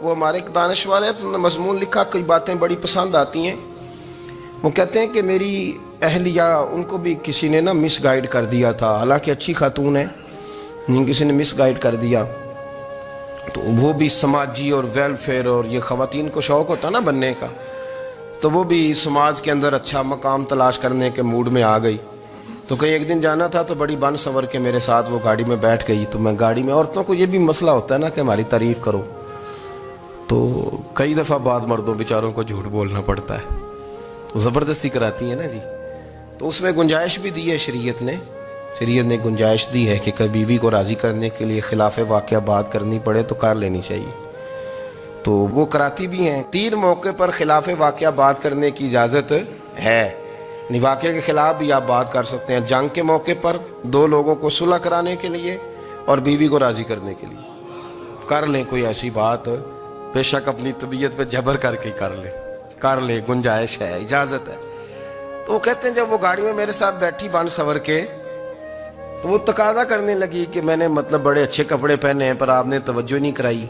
وہ ہمارے ایک دانش والے ہیں، تو انہوں نے مضمون لکھا، کئی باتیں بڑی پسند آتی ہیں۔ وہ کہتے ہیں کہ میری اہلیہ، ان کو بھی کسی نے نا مس گائیڈ کر دیا تھا، حالانکہ اچھی خاتون ہے، کسی نے مس گائیڈ کر دیا، تو وہ بھی سماجی اور ویلفیئر اور یہ خواتین کو شوق ہوتا نا بننے کا، تو وہ بھی سماج کے اندر اچھا مقام تلاش کرنے کے موڈ میں آ گئی۔ تو کہیں ایک دن جانا تھا تو بڑی بن سنور کے میرے ساتھ وہ گاڑی میں بیٹھ گئی۔ تو میں گاڑی میں، عورتوں کو یہ بھی مسئلہ ہوتا ہے نا کہ ہماری تعریف کرو، تو کئی دفعہ بعض مردوں بیچاروں کو جھوٹ بولنا پڑتا ہے، تو زبردستی کراتی ہیں نا جی۔ تو اس میں گنجائش بھی دی ہے شریعت نے گنجائش دی ہے کہ کبھی بیوی کو راضی کرنے کے لیے خلاف واقعہ بات کرنی پڑے تو کر لینی چاہیے، تو وہ کراتی بھی ہیں۔ 3 موقع پر خلاف واقعہ بات کرنے کی اجازت ہے، واقعے کے خلاف بھی آپ بات کر سکتے ہیں، جنگ کے موقع پر 2 لوگوں کو صلح کرانے کے لیے اور بیوی کو راضی کرنے کے لیے کر لیں کوئی ایسی بات، بے شک اپنی طبیعت پہ جبر کر کے کر لیں، گنجائش ہے، اجازت ہے۔ تو وہ کہتے ہیں جب وہ گاڑی میں میرے ساتھ بیٹھی بن سنور کے، تو وہ تقاضا کرنے لگی کہ میں نے مطلب بڑے اچھے کپڑے پہنے ہیں پر آپ نے توجہ نہیں کرائی۔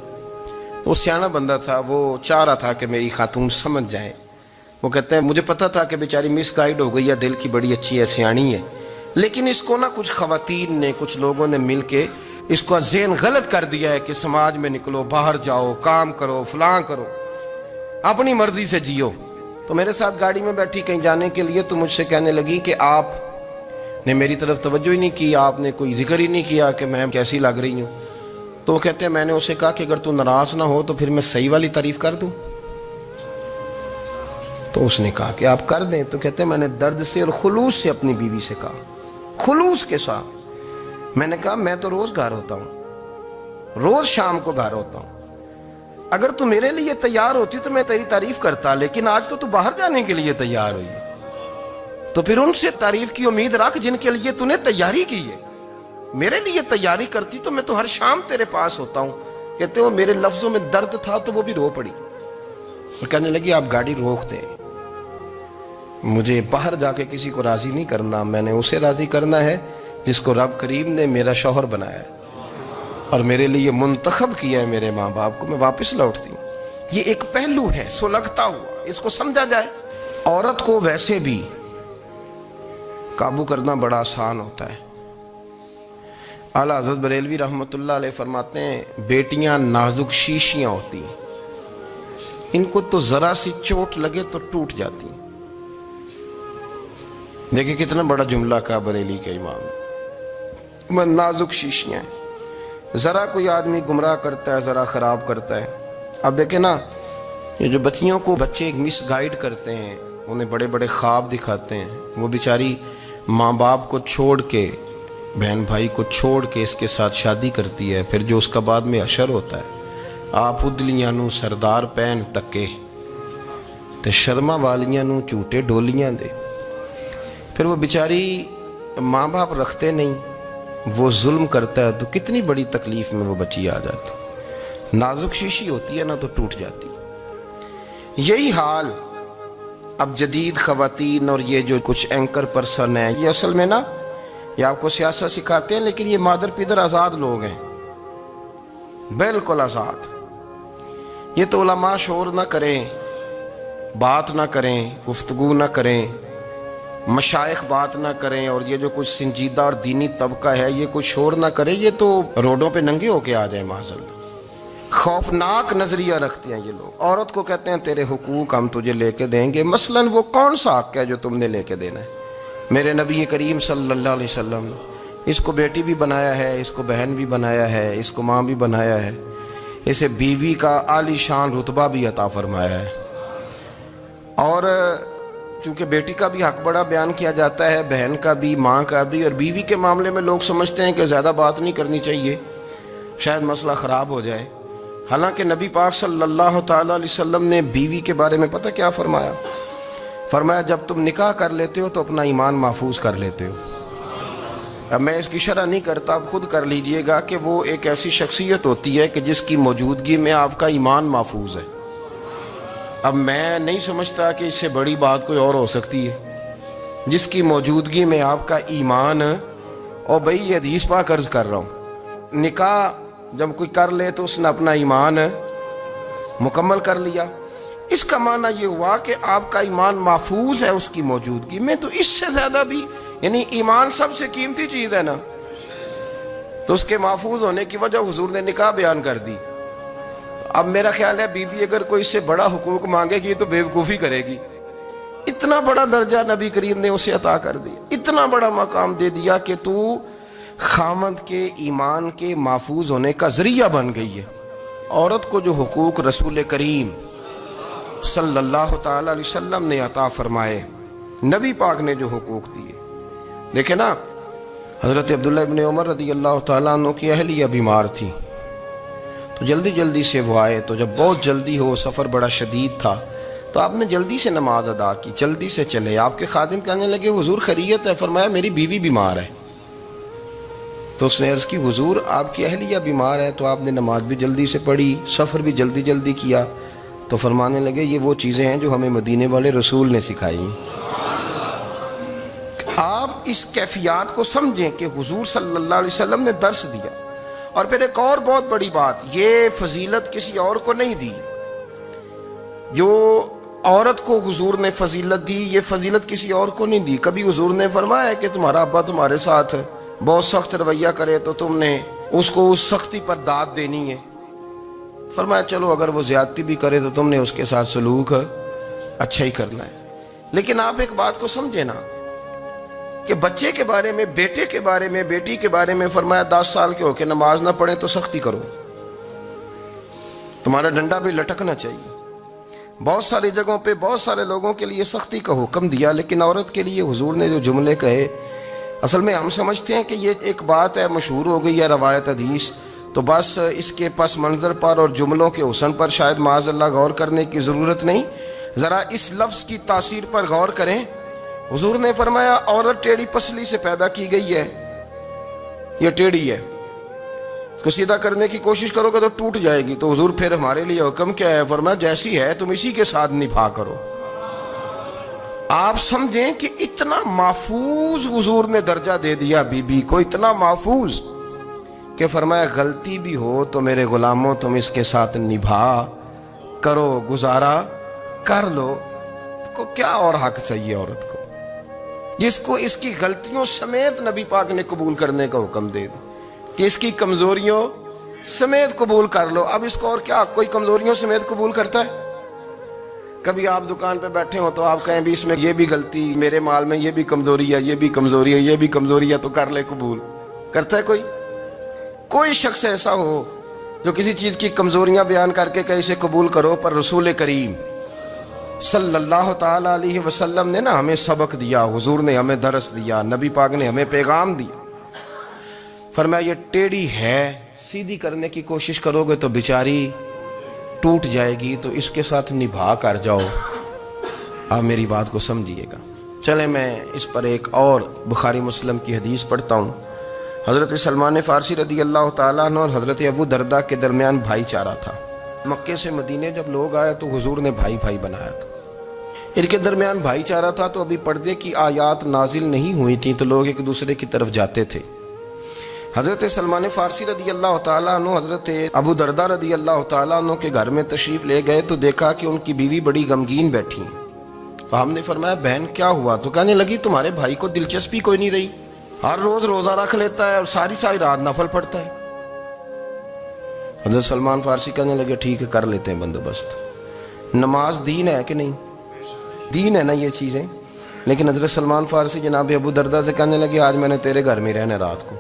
وہ سیاںا بندہ تھا، وہ چاہ رہا تھا کہ میری خاتون سمجھ جائیں۔ وہ کہتے ہیں مجھے پتہ تھا کہ بیچاری مس گائیڈ ہو گئی ہے، دل کی بڑی اچھی ہے، سیاਣੀ ہے، لیکن اس کو نا کچھ خواتین نے، کچھ لوگوں نے مل کے اس کو ذہن غلط کر دیا ہے کہ سماج میں نکلو، باہر جاؤ، کام کرو، فلاں کرو، اپنی مرضی سے جیو۔ تو میرے ساتھ گاڑی میں بیٹھی کہیں جانے کے لیے، تو مجھ سے کہنے لگی کہ آپ نے میری طرف توجہ ہی نہیں کی، آپ نے کوئی ذکر ہی نہیں کیا کہ میں کیسی لگ رہی ہوں۔ تو وہ کہتے ہیں میں نے اسے کہا کہ اگر تو ناراض نہ ہو تو پھر میں صحیح والی تعریف کر دوں۔ تو اس نے کہا کہ آپ کر دیں۔ تو کہتے ہیں میں نے درد سے اور خلوص سے اپنی بیوی سے کہا، خلوص کے ساتھ میں نے کہا میں تو روز گھر ہوتا ہوں، روز شام کو گھر ہوتا ہوں، اگر تو میرے لیے تیار ہوتی تو میں تیری تعریف کرتا، لیکن آج تو باہر جانے کے لیے تیار ہوئی، تو پھر ان سے تعریف کی امید رکھ جن کے لیے تو نے تیاری کی ہے۔ میرے لیے تیاری کرتی تو میں تو ہر شام تیرے پاس ہوتا ہوں۔ کہتے ہیں میرے لفظوں میں درد تھا تو وہ بھی رو پڑی، اور کہنے لگی آپ گاڑی روک دیں، مجھے باہر جا کے کسی کو راضی نہیں کرنا، میں نے اسے راضی کرنا ہے جس کو رب کریم نے میرا شوہر بنایا ہے اور میرے لیے منتخب کیا ہے، میرے ماں باپ کو۔ میں واپس لوٹتی ہوں۔ یہ ایک پہلو ہے سلگتا ہوا، اس کو سمجھا جائے۔ عورت کو ویسے بھی قابو کرنا بڑا آسان ہوتا ہے۔ اعلیٰ حضرت بریلوی رحمۃ اللہ علیہ فرماتے ہیں بیٹیاں نازک شیشیاں ہوتی ہیں، ان کو تو ذرا سی چوٹ لگے تو ٹوٹ جاتی ہیں۔ دیکھیں کتنا بڑا جملہ کہا بریلی کے امام، میں نازک شیشیاں ہیں، ذرا کوئی آدمی گمراہ کرتا ہے، ذرا خراب کرتا ہے۔ اب دیکھیں نا، یہ جو بچیوں کو بچے مس گائیڈ کرتے ہیں، انہیں بڑے بڑے خواب دکھاتے ہیں، وہ بیچاری ماں باپ کو چھوڑ کے، بہن بھائی کو چھوڑ کے اس کے ساتھ شادی کرتی ہے، پھر جو اس کا بعد میں حشر ہوتا ہے، آپ ادلیاں نو سردار پہن تکے تے شرما والیاں نو چوٹے ڈولیاں دے۔ پھر وہ بیچاری ماں باپ رکھتے نہیں، وہ ظلم کرتا ہے، تو کتنی بڑی تکلیف میں وہ بچی آ جاتی۔ نازک شیشی ہوتی ہے نا تو ٹوٹ جاتی۔ یہی حال اب جدید خواتین اور یہ جو کچھ اینکر پرسن ہیں، یہ اصل میں نا یہ آپ کو سیاست سکھاتے ہیں، لیکن یہ مادر پیدر آزاد لوگ ہیں، بالکل آزاد۔ یہ تو علماء شور نہ کریں، بات نہ کریں، گفتگو نہ کریں، مشائخ بات نہ کریں، اور یہ جو کچھ سنجیدہ اور دینی طبقہ ہے یہ کچھ شور نہ کرے، یہ تو روڈوں پہ ننگے ہو کے آ جائیں معاذ اللہ۔ خوفناک نظریہ رکھتے ہیں یہ لوگ۔ عورت کو کہتے ہیں تیرے حقوق ہم تجھے لے کے دیں گے، مثلاً وہ کون سا حق ہے جو تم نے لے کے دینا ہے؟ میرے نبی کریم صلی اللہ علیہ وسلم نے اس کو بیٹی بھی بنایا ہے، اس کو بہن بھی بنایا ہے، اس کو ماں بھی بنایا ہے، اسے بیوی کا عالی شان رتبہ بھی عطا فرمایا ہے۔ اور چونکہ بیٹی کا بھی حق بڑا بیان کیا جاتا ہے، بہن کا بھی، ماں کا بھی، اور بیوی کے معاملے میں لوگ سمجھتے ہیں کہ زیادہ بات نہیں کرنی چاہیے، شاید مسئلہ خراب ہو جائے۔ حالانکہ نبی پاک صلی اللہ تعالیٰ علیہ وسلم نے بیوی کے بارے میں پتہ کیا فرمایا؟ فرمایا جب تم نکاح کر لیتے ہو تو اپنا ایمان محفوظ کر لیتے ہو۔ اب میں اس کی شرح نہیں کرتا، اب خود کر لیجئے گا کہ وہ ایک ایسی شخصیت ہوتی ہے کہ جس کی موجودگی میں آپ کا ایمان محفوظ ہے۔ اب میں نہیں سمجھتا کہ اس سے بڑی بات کوئی اور ہو سکتی ہے، جس کی موجودگی میں آپ کا ایمان، اور بھئی یہ حدیث پاک عرض کر رہا ہوں، نکاح جب کوئی کر لے تو اس نے اپنا ایمان مکمل کر لیا۔ اس کا معنی یہ ہوا کہ آپ کا ایمان محفوظ ہے اس کی موجودگی میں، تو اس سے زیادہ بھی، یعنی ایمان سب سے قیمتی چیز ہے نا، تو اس کے محفوظ ہونے کی وجہ حضور نے نکاح بیان کر دی۔ اب میرا خیال ہے بی بی اگر کوئی اس سے بڑا حقوق مانگے گی تو بیوقوفی کرے گی۔ اتنا بڑا درجہ نبی کریم نے اسے عطا کر دیا، اتنا بڑا مقام دے دیا کہ تو خامند کے ایمان کے محفوظ ہونے کا ذریعہ بن گئی ہے۔ عورت کو جو حقوق رسول کریم صلی اللہ تعالی علیہ وسلم نے عطا فرمائے، نبی پاک نے جو حقوق دیے، دیکھیں نا، حضرت عبداللہ ابن عمر رضی اللہ تعالیٰ عنہ کی اہلیہ بیمار تھی، تو جلدی جلدی سے وہ آئے، تو جب بہت جلدی ہو، سفر بڑا شدید تھا، تو آپ نے جلدی سے نماز ادا کی، جلدی سے چلے۔ آپ کے خادم کہنے لگے حضور خیریت ہے؟ فرمایا میری بیوی بیمار ہے۔ تو اس نے عرض کی حضور آپ کی اہلیہ بیمار ہے، تو آپ نے نماز بھی جلدی سے پڑھی، سفر بھی جلدی جلدی کیا۔ تو فرمانے لگے یہ وہ چیزیں ہیں جو ہمیں مدینے والے رسول نے سکھائی۔ آپ اس کیفیات کو سمجھیں کہ حضور صلی اللہ علیہ وسلم نے درس دیا۔ اور پھر ایک اور بہت بڑی بات، یہ فضیلت کسی اور کو نہیں دی، جو عورت کو حضور نے فضیلت دی، یہ فضیلت کسی اور کو نہیں دی۔ کبھی حضور نے فرمایا کہ تمہارا ابا تمہارے ساتھ بہت سخت رویہ کرے تو تم نے اس کو اس سختی پر داد دینی ہے؟ فرمایا چلو اگر وہ زیادتی بھی کرے تو تم نے اس کے ساتھ سلوک اچھا ہی کرنا ہے۔ لیکن آپ ایک بات کو سمجھے نا کہ بچے کے بارے میں، بیٹے کے بارے میں، بیٹی کے بارے میں فرمایا 10 سال کے ہو کے نماز نہ پڑھیں تو سختی کرو، تمہارا ڈنڈا بھی لٹکنا چاہیے۔ بہت ساری جگہوں پہ بہت سارے لوگوں کے لیے سختی کا حکم دیا، لیکن عورت کے لیے حضور نے جو جملے کہے، اصل میں ہم سمجھتے ہیں کہ یہ ایک بات ہے، مشہور ہو گئی ہے روایت حدیث، تو بس اس کے پس منظر پر اور جملوں کے حسن پر شاید معاذ اللہ غور کرنے کی ضرورت نہیں، ذرا اس لفظ کی تاثیر پر غور کریں۔ حضور نے فرمایا عورت ٹیڑھی پسلی سے پیدا کی گئی ہے، یہ ٹیڑھی ہے، اس کو سیدھا کرنے کی کوشش کرو گے تو ٹوٹ جائے گی۔ تو حضور پھر ہمارے لیے حکم کیا ہے؟ فرمایا جیسی ہے تم اسی کے ساتھ نبھا کرو۔ آپ سمجھیں کہ اتنا محفوظ حضور نے درجہ دے دیا بی بی کو، اتنا محفوظ کہ فرمایا غلطی بھی ہو تو میرے غلاموں تم اس کے ساتھ نبھا کرو، گزارا کر لو۔ کو کیا اور حق چاہیے عورت کو، جس کو اس کی غلطیوں سمیت نبی پاک نے قبول کرنے کا حکم دے دیا کہ اس کی کمزوریوں سمیت قبول کر لو۔ اب اس کو اور کیا، کوئی کمزوریوں سمیت قبول کرتا ہے؟ کبھی آپ دکان پہ بیٹھے ہو تو آپ کہیں بھی اس میں یہ بھی غلطی، میرے مال میں یہ بھی کمزوری ہے، یہ بھی کمزوری ہے، یہ بھی کمزوری ہے، تو کر لے قبول؟ کرتا ہے کوئی؟ کوئی شخص ایسا ہو جو کسی چیز کی کمزوریاں بیان کر کے کہ اسے قبول کرو؟ پر رسول کریم صلی اللہ تعالی علیہ وسلم نے نا ہمیں سبق دیا، حضور نے ہمیں درس دیا، نبی پاک نے ہمیں پیغام دیا۔ فرمایا یہ ٹیڑھی ہے، سیدھی کرنے کی کوشش کرو گے تو بیچاری ٹوٹ جائے گی، تو اس کے ساتھ نبھا کر جاؤ۔ آپ میری بات کو سمجھیے گا۔ چلیں میں اس پر ایک اور بخاری مسلم کی حدیث پڑھتا ہوں۔ حضرت سلمان فارسی رضی اللہ تعالیٰ عنہ اور حضرت ابو درداء کے درمیان بھائی چارہ تھا۔ مکے سے مدینے جب لوگ آئے تو حضور نے بھائی بھائی بنایا تھا، ان کے درمیان بھائی چارہ تھا، تو ابھی پردے کی آیات نازل نہیں ہوئی تھیں، تو لوگ ایک دوسرے کی طرف جاتے تھے۔ حضرت سلمان فارسی رضی اللہ تعالیٰ عنہ حضرت ابو درداء رضی اللہ تعالیٰ عنہ کے گھر میں تشریف لے گئے تو دیکھا کہ ان کی بیوی بڑی غمگین بیٹھی ہیں۔ تو ہم نے فرمایا بہن کیا ہوا؟ تو کہنے لگی تمہارے بھائی کو دلچسپی کوئی نہیں رہی، ہر روز روزہ رکھ لیتا ہے اور ساری رات نفل پڑھتا ہے۔ حضرت سلمان فارسی کہنے لگے ٹھیک ہے کر لیتے ہیں بندوبست۔ نماز دین ہے کہ نہیں؟ دین ہے نا یہ چیزیں۔ لیکن حضرت سلمان فارسی جناب ابو درداء سے کہنے لگے آج میں نے تیرے گھر میں رہنا رات کو،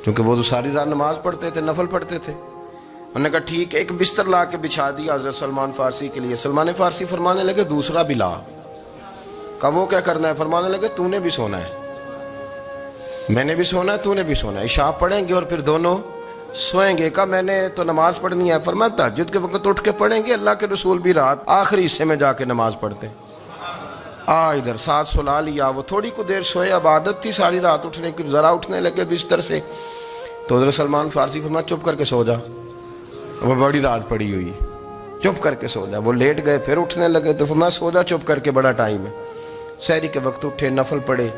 کیونکہ وہ تو ساری رات نماز پڑھتے تھے، نفل پڑھتے تھے۔ انہوں نے کہا ٹھیک ہے، ایک بستر لا کے بچھا دیا حضرت سلمان فارسی کے لیے۔ سلمان فارسی فرمانے لگے دوسرا بھی لا۔ کہا وہ کیا کرنا ہے؟ فرمانے لگے تو نے بھی سونا ہے، میں نے بھی سونا ہے، تو نے بھی سونا ہے، عشاء پڑھیں گے اور پھر دونوں سوئیں گے۔ کہا میں نے تو نماز پڑھنی ہے۔ فرمایا تہجد کے وقت اٹھ کے پڑھیں گے، اللہ کے رسول بھی رات آخری حصے میں جا کے نماز پڑھتے ہیں۔ ادھر ساتھ سلا لیا، وہ تھوڑی کو دیر سوئے، اب عادت تھی ساری رات اٹھنے کی، ذرا اٹھنے لگے بستر سے تو حضرت سلمان فارسی فرمایا چپ کر کے سو جا، وہ بڑی رات پڑی ہوئی، چپ کر کے سو جا۔ وہ لیٹ گئے، پھر اٹھنے لگے تو فرمایا سو جا چپ کر کے، بڑا ٹائم ہے۔ سحری کے وقت اٹھے، نفل پڑھے،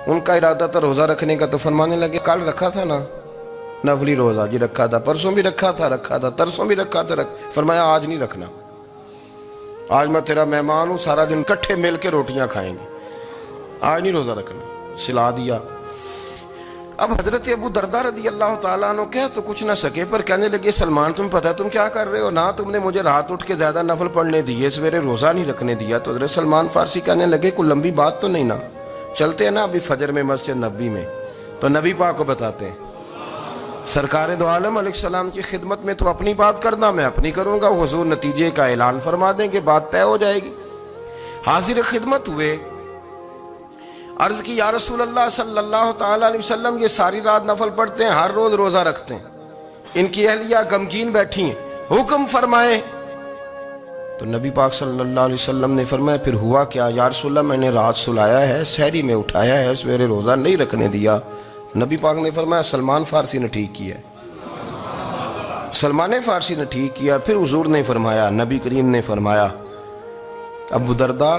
ان کا ارادہ تھا روزہ رکھنے کا، تو فرمانے لگے کل رکھا تھا نا، نفلی روزہ جی رکھا تھا، پرسوں بھی رکھا تھا، ترسوں بھی رکھا تھا، فرمایا آج نہیں رکھنا، آج میں تیرا مہمان ہوں، سارا دن کٹھے مل کے روٹیاں کھائیں گے، آج نہیں روزہ رکھنا، سلا دیا۔ اب حضرت ابو درداء رضی اللہ تعالیٰ عنہ کہہ تو کچھ نہ سکے، پر کہنے لگے سلمان تم پتہ ہے تم کیا کر رہے ہو، نہ تم نے مجھے رات اٹھ کے زیادہ نفل پڑھنے دیے، سویرے روزہ نہیں رکھنے دیا۔ تو حضرت سلمان فارسی کہنے لگے کوئی لمبی بات تو نہیں نا، چلتے ہیں نا ابھی فجر میں مسجد نبی میں، تو نبی پاک کو بتاتے ہیں، سرکار دو عالم علیہ السلام کی خدمت میں تو اپنی بات کرنا، میں اپنی کروں گا، حضور نتیجے کا اعلان فرما دیں کہ بات طے ہو جائے گی۔ حاضر خدمت ہوئے، عرض کی یا رسول اللہ صلی اللہ تعالیٰ علیہ وسلم یہ ساری رات نفل پڑھتے ہیں، ہر روز روزہ رکھتے ہیں، ان کی اہلیہ غمگین بیٹھی ہیں، حکم فرمائے۔ تو نبی پاک صلی اللہ علیہ وسلم نے فرمایا پھر ہوا کیا؟ یا رسول اللہ میں نے رات سلایا ہے، سحری میں اٹھایا ہے، سویرے روزہ نہیں رکھنے دیا۔ نبی پاک نے فرمایا سلمان فارسی نے ٹھیک کیا، سلمان فارسی نے ٹھیک کیا۔ پھر حضور نے فرمایا، نبی کریم نے فرمایا ابو درداء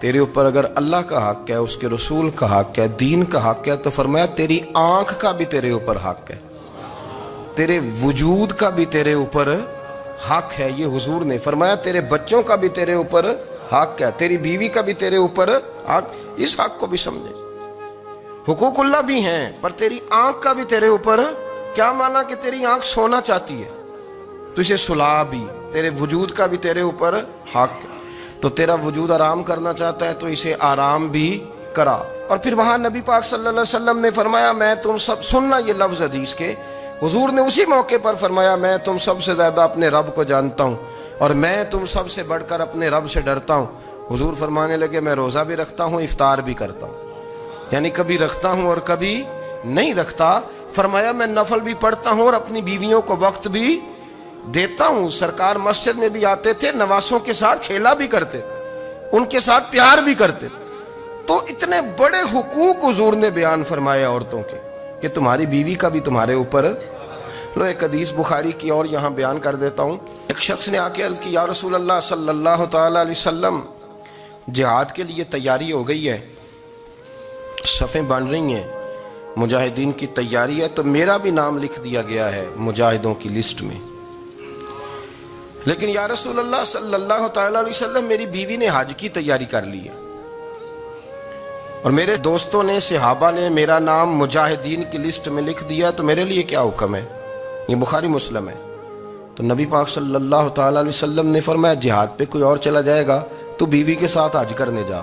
تیرے اوپر اگر اللہ کا حق ہے، اس کے رسول کا حق ہے، دین کا حق ہے، تو فرمایا تیری آنکھ کا بھی تیرے اوپر حق ہے، تیرے وجود کا بھی تیرے اوپر حق ہے۔ یہ حضور نے فرمایا تیرے بچوں کا بھی تیرے اوپر حق ہے، تیری بیوی کا بھی تیرے اوپر حق، اس حق کو بھی سمجھے۔ حقوق اللہ بھی ہیں، پر تیری آنکھ کا بھی تیرے اوپر، کیا مانا کہ تیری آنکھ سونا چاہتی ہے تو اسے سلا بھی، تیرے وجود کا بھی تیرے اوپر حق ہے، تو تیرا وجود آرام کرنا چاہتا ہے تو اسے آرام بھی کرا۔ اور پھر وہاں نبی پاک صلی اللہ علیہ وسلم نے فرمایا میں تم سب، سننا یہ لفظ حدیث کے، حضور نے اسی موقع پر فرمایا میں تم سب سے زیادہ اپنے رب کو جانتا ہوں اور میں تم سب سے بڑھ کر اپنے رب سے ڈرتا ہوں۔ حضور فرمانے لگے میں روزہ بھی رکھتا ہوں، افطار بھی کرتا ہوں، یعنی کبھی رکھتا ہوں اور کبھی نہیں رکھتا۔ فرمایا میں نفل بھی پڑھتا ہوں اور اپنی بیویوں کو وقت بھی دیتا ہوں۔ سرکار مسجد میں بھی آتے تھے، نواسوں کے ساتھ کھیلا بھی کرتے، ان کے ساتھ پیار بھی کرتے۔ تو اتنے بڑے حقوق حضور نے بیان فرمائے عورتوں کے کہ تمہاری بیوی کا بھی تمہارے اوپر۔ لو ایک حدیث بخاری کی اور یہاں بیان کر دیتا ہوں۔ ایک شخص نے آ کے عرض کی یا رسول اللہ صلی اللہ تعالیٰ علیہ وسلم جہاد کے لیے تیاری ہو گئی ہے، صفیں بن رہی ہیں، مجاہدین کی تیاری ہے، تو میرا بھی نام لکھ دیا گیا ہے مجاہدوں کی لسٹ میں، لیکن یا رسول اللہ صلی اللہ تعالیٰ علیہ وسلم میری بیوی نے حج کی تیاری کر لی ہے اور میرے دوستوں نے، صحابہ نے میرا نام مجاہدین کی لسٹ میں لکھ دیا، تو میرے لیے کیا حکم ہے؟ یہ بخاری مسلم ہے۔ تو نبی پاک صلی اللہ تعالیٰ علیہ وسلم نے فرمایا جہاد پہ کوئی اور چلا جائے گا تو بیوی کے ساتھ حج کرنے جا،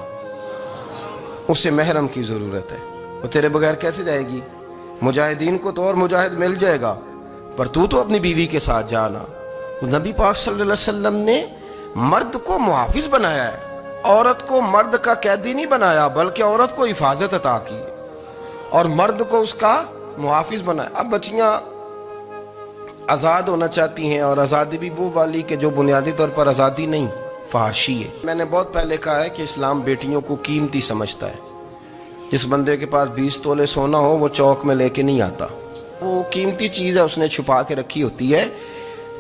اسے محرم کی ضرورت ہے، وہ تیرے بغیر کیسے جائے گی؟ مجاہدین کو تو اور مجاہد مل جائے گا، پر تو اپنی بیوی کے ساتھ جانا۔ نبی پاک صلی اللہ علیہ وسلم نے مرد کو محافظ بنایا ہے، عورت کو مرد کا قیدی نہیں بنایا، بلکہ عورت کو حفاظت عطا کی اور مرد کو اس کا محافظ بنایا۔ اب بچیاں آزاد ہونا چاہتی ہیں، اور آزادی بھی وہ والی کہ جو بنیادی طور پر آزادی نہیں، فحاشی ہے۔ میں نے بہت پہلے کہا ہے کہ اسلام بیٹیوں کو قیمتی سمجھتا ہے۔ جس بندے کے پاس 20 تولے سونا ہو وہ چوک میں لے کے نہیں آتا، وہ قیمتی چیز ہے، اس نے چھپا کے رکھی ہوتی ہے۔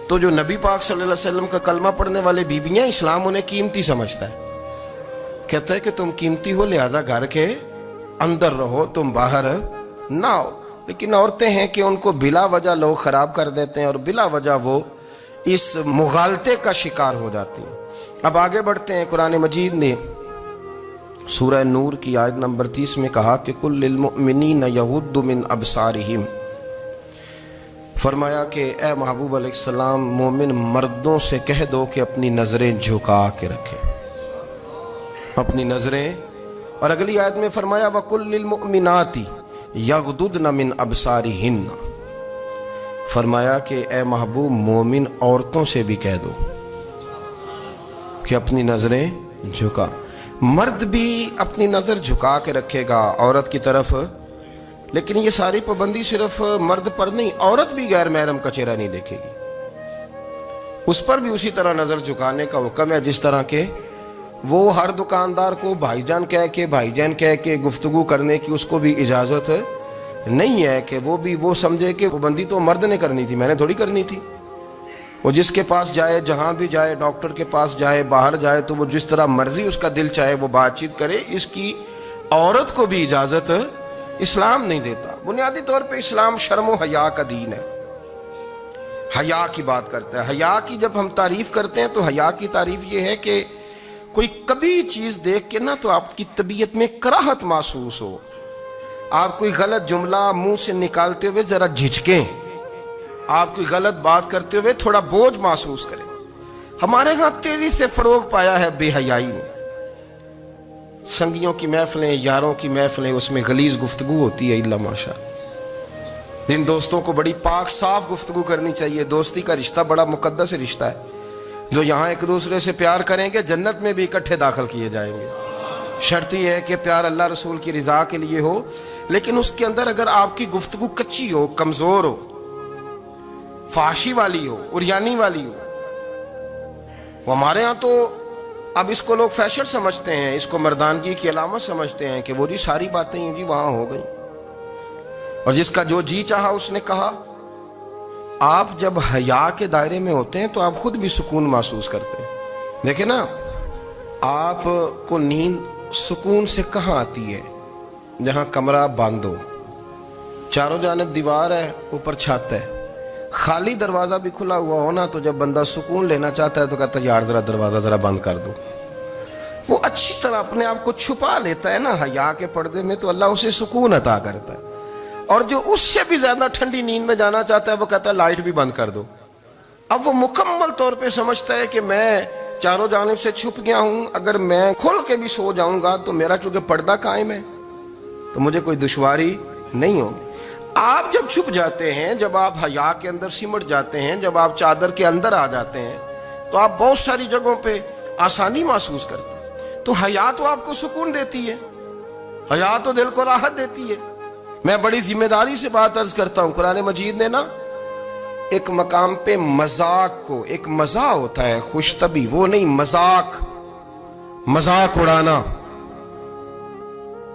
تو جو نبی پاک صلی اللہ علیہ وسلم کا کلمہ پڑھنے والے بیویاں، اسلام انہیں قیمتی سمجھتا ہے، کہتا ہے کہ تم قیمتی ہو لہذا گھر کے اندر رہو، تم باہر نہ ہو۔ لیکن عورتیں ہیں کہ ان کو بلا وجہ لوگ خراب کر دیتے ہیں اور بلا وجہ وہ اس مغالطے کا شکار ہو جاتی ہیں۔ اب آگے بڑھتے ہیں۔ قرآن مجید نے سورہ نور کی آیت نمبر 30 میں کہا کہ کل للمؤمنین یغضوا من ابصارہم، فرمایا کہ اے محبوب علیہ السلام مومن مردوں سے کہہ دو کہ اپنی نظریں جھکا کے رکھیں، اپنی نظریں۔ اور اگلی آیت میں فرمایا وَقُلْ لِلْمُؤْمِنَاتِ یغضضن من ابصارہن، فرمایا کہ اے محبوب مومن عورتوں سے بھی کہہ دو کہ اپنی نظریں جھکا۔ مرد بھی اپنی نظر جھکا کے رکھے گا عورت کی طرف، لیکن یہ ساری پابندی صرف مرد پر نہیں، عورت بھی غیر محرم کا چہرہ نہیں دیکھے گی، اس پر بھی اسی طرح نظر جھکانے کا حکم ہے، جس طرح کہ وہ ہر دکاندار کو بھائی جان کہہ کے گفتگو کرنے کی اس کو بھی اجازت نہیں ہے کہ وہ سمجھے کہ پابندی تو مرد نے کرنی تھی، میں نے تھوڑی کرنی تھی۔ وہ جس کے پاس جائے، جہاں بھی جائے، ڈاکٹر کے پاس جائے، باہر جائے، تو وہ جس طرح مرضی اس کا دل چاہے وہ بات چیت کرے، اس کی عورت کو بھی اجازت اسلام نہیں دیتا۔ بنیادی طور پہ اسلام شرم و حیا کا دین ہے، حیا کی بات کرتا ہے۔ حیا کی جب ہم تعریف کرتے ہیں تو حیا کی تعریف یہ ہے کہ کوئی کبھی چیز دیکھ کے نا تو آپ کی طبیعت میں کراہت محسوس ہو، آپ کوئی غلط جملہ منہ سے نکالتے ہوئے ذرا جھجکیں، آپ کوئی غلط بات کرتے ہوئے تھوڑا بوجھ محسوس کریں۔ ہمارے ہاں تیزی سے فروغ پایا ہے بے حیائی میں۔ سنگیوں کی محفلیں، یاروں کی محفلیں، اس میں غلیظ گفتگو ہوتی ہے الا ماشاء۔ جن دوستوں کو بڑی پاک صاف گفتگو کرنی چاہیے، دوستی کا رشتہ بڑا مقدس رشتہ ہے، جو یہاں ایک دوسرے سے پیار کریں گے جنت میں بھی اکٹھے داخل کیے جائیں گے۔ شرط یہ ہے کہ پیار اللہ رسول کی رضا کے لیے ہو، لیکن اس کے اندر اگر آپ کی گفتگو کچی ہو، کمزور ہو، فحاشی والی ہو، عریانی والی ہو، وہ ہمارے ہاں تو اب اس کو لوگ فیشن سمجھتے ہیں، اس کو مردانگی کی علامت سمجھتے ہیں کہ وہ جی ساری باتیں جی وہاں ہو گئیں، اور جس کا جو جی چاہا اس نے کہا۔ آپ جب حیا کے دائرے میں ہوتے ہیں تو آپ خود بھی سکون محسوس کرتے ہیں۔ دیکھیں نا، آپ کو نیند سکون سے کہاں آتی ہے؟ جہاں کمرہ بند ہو، چاروں جانب دیوار ہے، اوپر چھت ہے، خالی دروازہ بھی کھلا ہوا ہونا تو جب بندہ سکون لینا چاہتا ہے تو کہتا ہے یار ذرا دروازہ ذرا بند کر دو۔ وہ اچھی طرح اپنے آپ کو چھپا لیتا ہے نا حیا کے پردے میں، تو اللہ اسے سکون عطا کرتا ہے۔ اور جو اس سے بھی زیادہ ٹھنڈی نیند میں جانا چاہتا ہے وہ کہتا ہے لائٹ بھی بند کر دو۔ اب وہ مکمل طور پہ سمجھتا ہے کہ میں چاروں جانب سے چھپ گیا ہوں، اگر میں کھل کے بھی سو جاؤں گا تو میرا چونکہ پردہ قائم ہے تو مجھے کوئی دشواری نہیں ہوگی۔ آپ جب چھپ جاتے ہیں، جب آپ حیا کے اندر سمٹ جاتے ہیں، جب آپ چادر کے اندر آ جاتے ہیں تو آپ بہت ساری جگہوں پہ آسانی محسوس کرتے ہیں۔ تو حیا تو آپ کو سکون دیتی ہے، حیا تو دل کو راحت دیتی ہے۔ میں بڑی ذمہ داری سے بات عرض کرتا ہوں، قرآن مجید نے نا ایک مقام پہ مذاق کو، ایک مزاح ہوتا ہے خوش طبی، وہ نہیں مذاق اڑانا،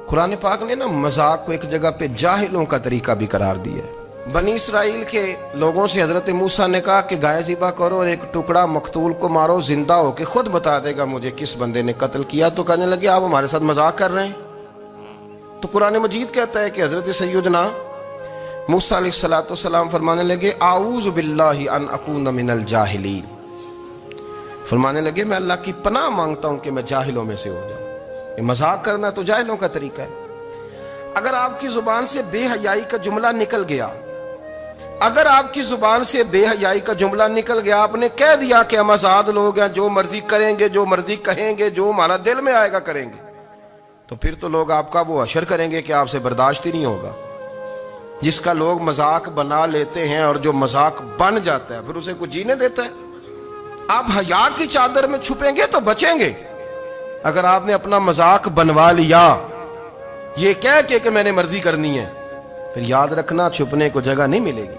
قرآن پاک نے نا مذاق کو ایک جگہ پہ جاہلوں کا طریقہ بھی قرار دیا ہے۔ بنی اسرائیل کے لوگوں سے حضرت موسیٰ نے کہا کہ گائے ذبح کرو اور ایک ٹکڑا مقتول کو مارو، زندہ ہو کے خود بتا دے گا مجھے کس بندے نے قتل کیا۔ تو کہنے لگے آپ ہمارے ساتھ مذاق کر رہے ہیں۔ تو قرآن مجید کہتا ہے کہ حضرت سیدنا موسیٰ علیہ السلام فرمانے لگے اعوذ باللہ ان اکون من الجاہلین، فرمانے لگے میں اللہ کی پناہ مانگتا ہوں کہ میں جاہلوں میں سے ہو جاؤں۔ یہ مذاق کرنا تو جاہلوں کا طریقہ ہے۔ اگر آپ کی زبان سے بے حیائی کا جملہ نکل گیا، اگر آپ کی زبان سے بے حیائی کا جملہ نکل گیا، آپ نے کہہ دیا کہ ہم آزاد لوگ ہیں، جو مرضی کریں گے، جو مرضی کہیں گے، جو ہمارا دل میں آئے گا کریں گے، تو پھر تو لوگ آپ کا وہ حشر کریں گے کہ آپ سے برداشت ہی نہیں ہوگا۔ جس کا لوگ مذاق بنا لیتے ہیں اور جو مذاق بن جاتا ہے پھر اسے کچھ جینے دیتا ہے۔ آپ حیا کی چادر میں چھپیں گے تو بچیں گے، اگر آپ نے اپنا مذاق بنوا لیا یہ کہہ کے کہ میں نے مرضی کرنی ہے، پھر یاد رکھنا چھپنے کو جگہ نہیں ملے گی۔